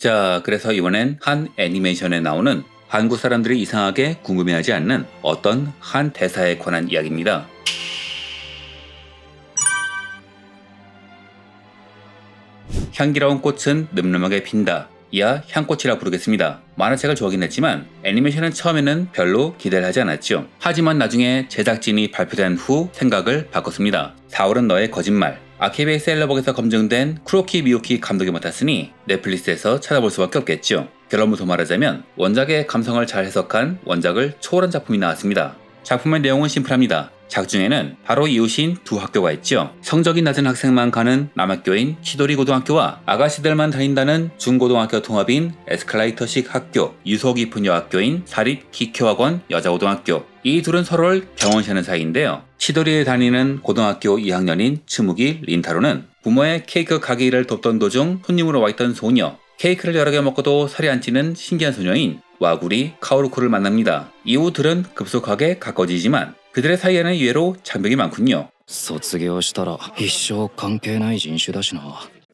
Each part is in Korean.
자, 그래서 이번엔 한 애니메이션에 나오는 한국 사람들이 이상하게 궁금해하지 않는 어떤 한 대사에 관한 이야기입니다. 향기로운 꽃은 늠름하게 핀다. 이하 향꽃이라 부르겠습니다. 만화책을 좋아하긴 했지만 애니메이션은 처음에는 별로 기대를 하지 않았죠. 하지만 나중에 제작진이 발표된 후 생각을 바꿨습니다. 4월은 너의 거짓말. 아케비 셀러벅에서 검증된 쿠로키 미유키 감독이 맡았으니 넷플릭스에서 찾아볼 수밖에 없겠죠. 결론부터 말하자면 원작의 감성을 잘 해석한 원작을 초월한 작품이 나왔습니다. 작품의 내용은 심플합니다. 작중에는 바로 이웃인 두 학교가 있죠. 성적이 낮은 학생만 가는 남학교인 시도리 고등학교와 아가씨들만 다닌다는 중고등학교 통합인 에스컬레이터식 학교, 유서 깊은 여학교인 사립 기쿄학원 여자고등학교. 이 둘은 서로를 경원시하는 사이인데요. 시도리에 다니는 고등학교 2학년인 츠무기 린타로는 부모의 케이크 가게 일을 돕던 도중 손님으로 와있던 소녀, 케이크를 여러 개 먹고도 살이 안 찌는 신기한 소녀인 와구리 카오루코를 만납니다. 이후 둘은 급속하게 가까워지지만 그들의 사이에는 의외로 장벽이 많군요.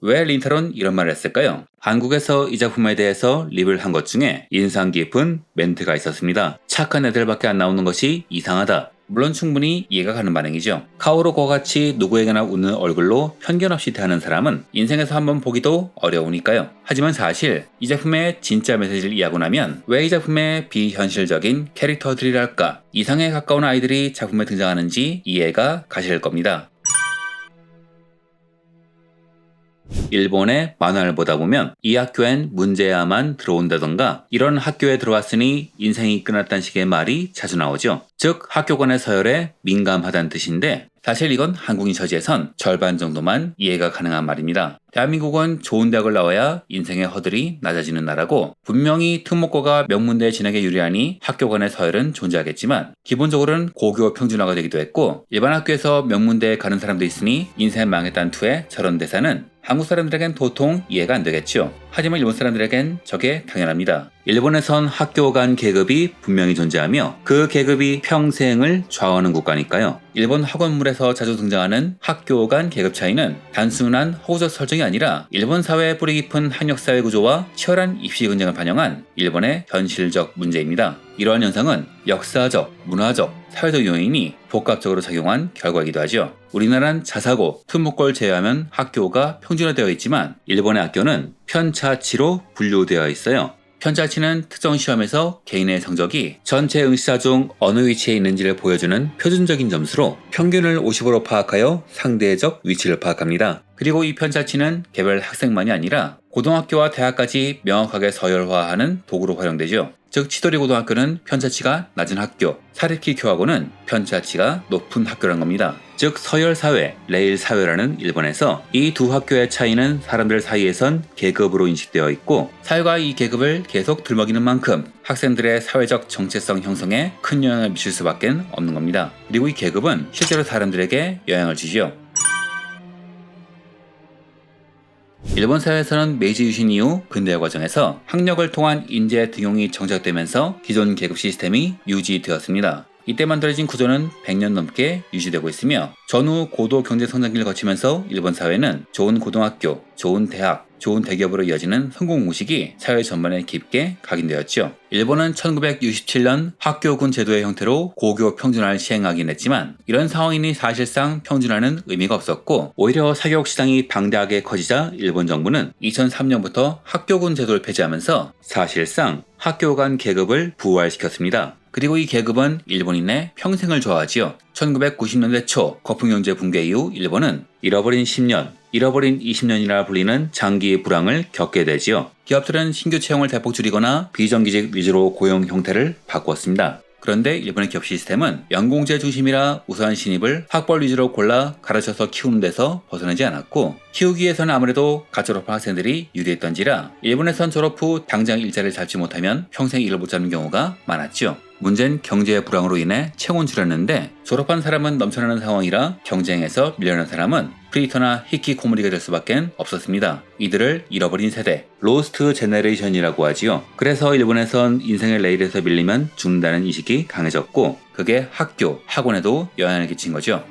왜 린타로는 이런 말을 했을까요? 한국에서 이 작품에 대해서 리뷰를 한 것 중에 인상 깊은 멘트가 있었습니다. 착한 애들밖에 안 나오는 것이 이상하다. 물론 충분히 이해가 가는 반응이죠. 카오루코와 같이 누구에게나 웃는 얼굴로 편견 없이 대하는 사람은 인생에서 한번 보기도 어려우니까요. 하지만 사실 이 작품의 진짜 메시지를 이해하고 나면 왜 이 작품의 비현실적인 캐릭터들이랄까 이상에 가까운 아이들이 작품에 등장하는지 이해가 가실 겁니다. 일본의 만화를 보다 보면 이 학교엔 문제야만 들어온다던가 이런 학교에 들어왔으니 인생이 끝났다는 식의 말이 자주 나오죠. 즉 학교관의 서열에 민감하다는 뜻인데 사실 이건 한국인 처지에선 절반 정도만 이해가 가능한 말입니다. 대한민국은 좋은 대학을 나와야 인생의 허들이 낮아지는 나라고 분명히 특목고가 명문대에 진학에 유리하니 학교간의 서열은 존재하겠지만 기본적으로는 고교 평준화가 되기도 했고 일반 학교에서 명문대에 가는 사람도 있으니 인생 망했다는 투의 저런 대사는 한국 사람들에겐 도통 이해가 안 되겠죠. 하지만 일본 사람들에겐 저게 당연합니다. 일본에선 학교 간 계급이 분명히 존재하며 그 계급이 평생을 좌우하는 국가니까요. 일본 학원물에서 자주 등장하는 학교 간 계급 차이는 단순한 허구적 설정이 아니라 일본 사회의 뿌리 깊은 한역사회 구조와 치열한 입시 경쟁을 반영한 일본의 현실적 문제입니다. 이러한 현상은 역사적, 문화적, 사회적 요인이 복합적으로 작용한 결과이기도 하죠. 우리나라는 자사고, 특목고를 제외하면 학교가 평준화되어 있지만 일본의 학교는 편차치로 분류되어 있어요. 편차치는 특정 시험에서 개인의 성적이 전체 응시자 중 어느 위치에 있는지를 보여주는 표준적인 점수로 평균을 50으로 파악하여 상대적 위치를 파악합니다. 그리고 이 편차치는 개별 학생만이 아니라 고등학교와 대학까지 명확하게 서열화하는 도구로 활용되죠. 즉 치도리 고등학교는 편차치가 낮은 학교, 사립기 교학원은 편차치가 높은 학교란 겁니다. 즉 서열사회, 레일사회라는 일본에서 이 두 학교의 차이는 사람들 사이에선 계급으로 인식되어 있고 사회가 이 계급을 계속 들먹이는 만큼 학생들의 사회적 정체성 형성에 큰 영향을 미칠 수밖에 없는 겁니다. 그리고 이 계급은 실제로 사람들에게 영향을 주죠. 일본 사회에서는 메이지 유신 이후 근대화 과정에서 학력을 통한 인재 등용이 정착되면서 기존 계급 시스템이 유지되었습니다. 이때 만들어진 구조는 100년 넘게 유지되고 있으며 전후 고도 경제 성장기를 거치면서 일본 사회는 좋은 고등학교, 좋은 대학, 좋은 대기업으로 이어지는 성공 공식이 사회 전반에 깊게 각인되었죠. 일본은 1967년 학교군 제도의 형태로 고교 평준화를 시행하긴 했지만 이런 상황이니 사실상 평준화는 의미가 없었고 오히려 사교육 시장이 방대하게 커지자 일본 정부는 2003년부터 학교군 제도를 폐지하면서 사실상 학교 간 계급을 부활시켰습니다. 그리고 이 계급은 일본인의 평생을 좌우하지요. 1990년대 초 거품경제 붕괴 이후 일본은 잃어버린 10년, 잃어버린 20년이라 불리는 장기 불황을 겪게 되지요. 기업들은 신규 채용을 대폭 줄이거나 비정규직 위주로 고용 형태를 바꾸었습니다. 그런데 일본의 기업 시스템은 연공제 중심이라 우수한 신입을 학벌 위주로 골라 가르쳐서 키우는 데서 벗어나지 않았고 키우기 위해서는 아무래도 갓 졸업한 학생들이 유리했던지라 일본에선 졸업 후 당장 일자리를 잡지 못하면 평생 일을 못 잡는 경우가 많았죠. 문제는 경제의 불황으로 인해 채용은 줄였는데 졸업한 사람은 넘쳐나는 상황이라 경쟁에서 밀려난 사람은 프리터나 히키코모리가 될 수밖에 없었습니다. 이들을 잃어버린 세대, 로스트 제너레이션이라고 하지요. 그래서 일본에선 인생의 레일에서 밀리면 죽는다는 인식이 강해졌고 그게 학교, 학원에도 영향을 끼친 거죠.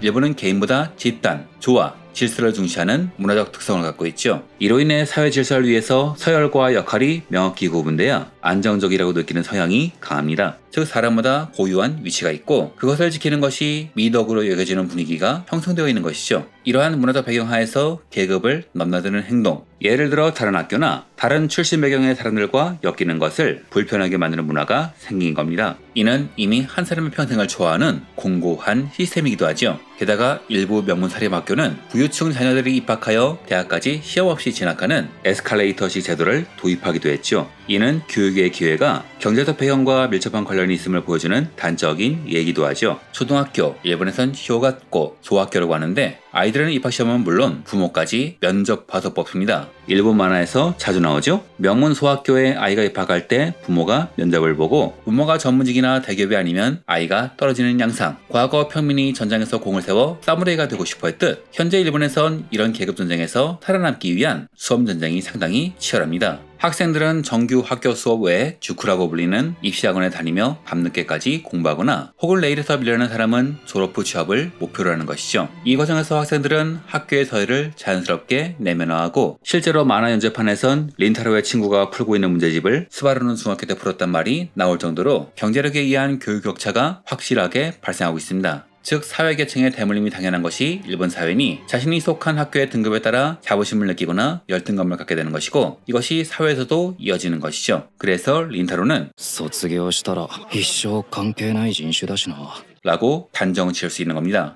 일본은 개인보다 집단, 조화, 질서를 중시하는 문화적 특성을 갖고 있죠. 이로 인해 사회 질서를 위해서 서열과 역할이 명확히 구분되어 안정적이라고 느끼는 성향이 강합니다. 즉 사람마다 고유한 위치가 있고 그것을 지키는 것이 미덕으로 여겨지는 분위기가 형성되어 있는 것이죠. 이러한 문화적 배경 하에서 계급을 넘나드는 행동, 예를 들어 다른 학교나 다른 출신 배경의 사람들과 엮이는 것을 불편하게 만드는 문화가 생긴 겁니다. 이는 이미 한 사람의 평생을 초월하는 공고한 시스템이기도 하죠. 게다가 일부 명문사립학교는 부유층 자녀들이 입학하여 대학까지 시험 없이 진학하는 에스컬레이터식 제도를 도입하기도 했죠. 이는 교육의 기회가 경제적 배경과 밀접한 관련이 있음을 보여주는 단적인 예이기도 하죠. 초등학교, 일본에선 휴가고 소학교라고 하는데 아이들은 입학시험은 물론 부모까지 면접 봐서 뽑습니다. 일본 만화에서 자주 나오죠. 명문 소학교에 아이가 입학할 때 부모가 면접을 보고 부모가 전문직이나 대기업이 아니면 아이가 떨어지는 양상. 과거 평민이 전장에서 공을 세워 사무라이가 되고 싶어 했듯 현재 일본에선 이런 계급전쟁에서 살아남기 위한 수험전쟁이 상당히 치열합니다. 학생들은 정규 학교 수업 외에 주쿠라고 불리는 입시학원에 다니며 밤늦게까지 공부하거나 혹은 레일에서 밀려난 사람은 졸업 후 취업을 목표로 하는 것이죠. 이 과정에서 학생들은 학교의 서열을 자연스럽게 내면화하고 실제로 만화 연재판에선 린타로의 친구가 풀고 있는 문제집을 스바루는 중학교 때 풀었단 말이 나올 정도로 경제력에 의한 교육 격차가 확실하게 발생하고 있습니다. 즉 사회계층의 대물림이 당연한 것이 일본 사회니 자신이 속한 학교의 등급에 따라 자부심을 느끼거나 열등감을 갖게 되는 것이고 이것이 사회에서도 이어지는 것이죠. 그래서 린타로는 卒業したら一生関係ない人種だしな 라고 단정을 지을 수 있는 겁니다.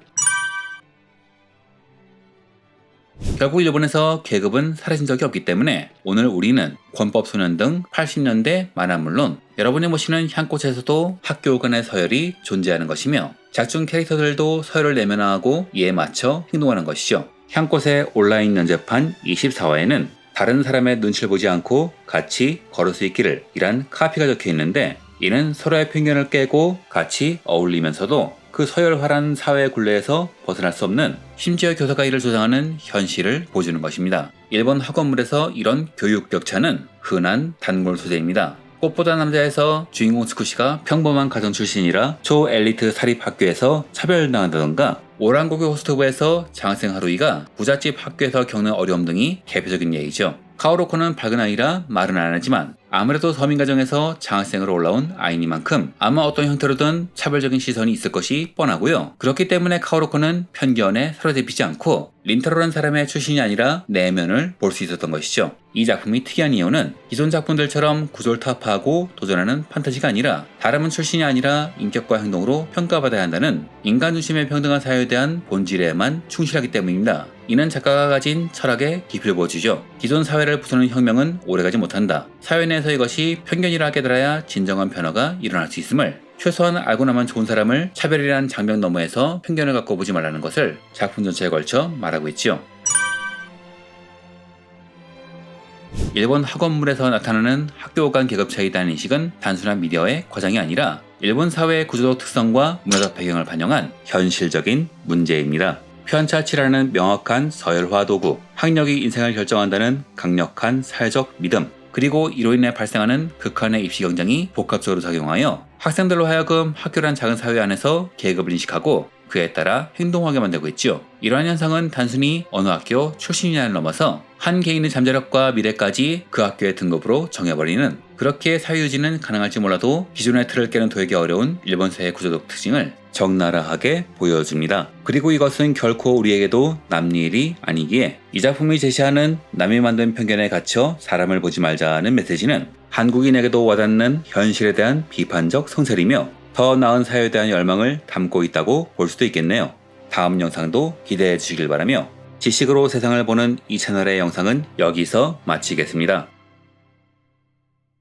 결국 일본에서 계급은 사라진 적이 없기 때문에 오늘 우리는 권법소년 등 80년대 만화는 물론 여러분이 모시는 향꽃에서도 학교 간의 서열이 존재하는 것이며 작중 캐릭터들도 서열을 내면화하고 이에 맞춰 행동하는 것이죠. 향꽃의 온라인 연재판 24화에는 다른 사람의 눈치를 보지 않고 같이 걸을 수 있기를 이란 카피가 적혀 있는데 이는 서로의 편견을 깨고 같이 어울리면서도 그 서열화란 사회 굴레에서 벗어날 수 없는 심지어 교사가 이를 조장하는 현실을 보여주는 것입니다. 일본 학원물에서 이런 교육 격차는 흔한 단골 소재입니다. 꽃보다 남자에서 주인공 스쿠시가 평범한 가정 출신이라 초엘리트 사립학교에서 차별당한다던가 오란고교 호스트부에서 장학생 하루이가 부잣집 학교에서 겪는 어려움 등이 대표적인 예이죠. 카오로코는 밝은 아이라 말은 안 하지만 아무래도 서민 가정에서 장학생으로 올라온 아이니만큼 아마 어떤 형태로든 차별적인 시선이 있을 것이 뻔하고요. 그렇기 때문에 카오로코는 편견에 사로잡히지 않고 린타로라는 사람의 출신이 아니라 내면을 볼 수 있었던 것이죠. 이 작품이 특이한 이유는 기존 작품들처럼 구조를 타파하고 도전하는 판타지가 아니라 다른 출신이 아니라 인격과 행동으로 평가받아야 한다는 인간 중심의 평등한 사회에 대한 본질에만 충실하기 때문입니다. 이는 작가가 가진 철학의 깊이를 보여주죠. 기존 사회를 부수는 혁명은 오래가지 못한다. 사회 내에서 이것이 편견이라 깨달아야 진정한 변화가 일어날 수 있음을 최소한 알고나만 좋은 사람을 차별이란 장벽 너머에서 편견을 갖고 보지 말라는 것을 작품 전체에 걸쳐 말하고 있죠. 일본 학원물에서 나타나는 학교 간 계급 차이라는 인식은 단순한 미디어의 과장이 아니라 일본 사회의 구조적 특성과 문화적 배경을 반영한 현실적인 문제입니다. 편차치라는 명확한 서열화 도구, 학력이 인생을 결정한다는 강력한 사회적 믿음, 그리고 이로 인해 발생하는 극한의 입시 경쟁이 복합적으로 작용하여 학생들로 하여금 학교란 작은 사회 안에서 계급을 인식하고 그에 따라 행동하게 만들고 있죠. 이러한 현상은 단순히 어느 학교 출신이냐를 넘어서 한 개인의 잠재력과 미래까지 그 학교의 등급으로 정해버리는, 그렇게 사회유지는 가능할지 몰라도 기존의 틀을 깨는 도에게 어려운 일본 사회의 구조적 특징을 적나라하게 보여줍니다. 그리고 이것은 결코 우리에게도 남의 일이 아니기에 이 작품이 제시하는 남이 만든 편견에 갇혀 사람을 보지 말자는 메시지는 한국인에게도 와닿는 현실에 대한 비판적 성찰이며 더 나은 사회에 대한 열망을 담고 있다고 볼 수도 있겠네요. 다음 영상도 기대해 주시길 바라며 지식으로 세상을 보는 이 채널의 영상은 여기서 마치겠습니다.